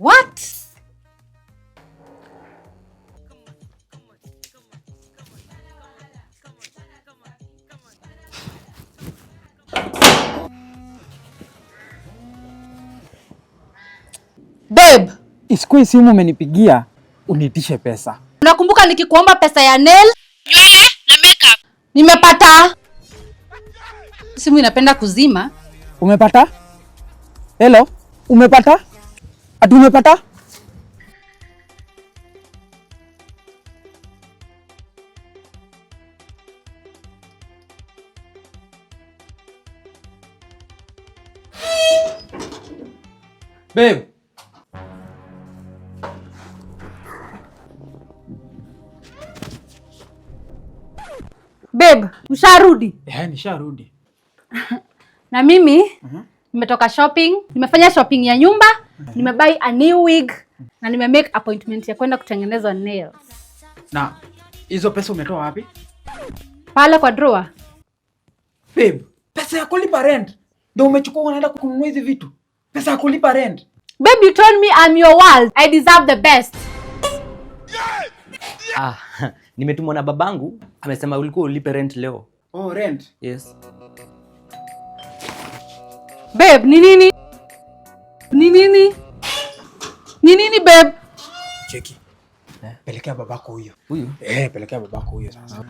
What? Babe, isikue simu umenipigia unitishe pesa. Unakumbuka nikikuomba pesa ya nail, nywele na makeup? Nimepata. Simu inapenda kuzima. Umepata? Hello? Umepata? Ati umepata? Babe. Babe, usharudi? Nisharudi. Na mimi nimetoka shopping, nimefanya shopping ya nyumba, nimebuy a new wig na nimemake appointment ya kwenda kutengenezwa nails. Na hizo pesa umetoa wapi? Pale kwa drawer. Babe, pesa ya kulipa rent ndio umechukua unaenda kununua hizi vitu? Pesa ya kulipa rent? Babe, you told me I'm your world. I deserve the best. Nimetumwa na babangu, amesema ulikuwa ulipe rent leo. Oh, rent? Yes. Babe, ni nini? Ni nini? Ni nini babe? Cheki. Pelekea babako huyo. Huyu? Pelekea babako huyo sasa.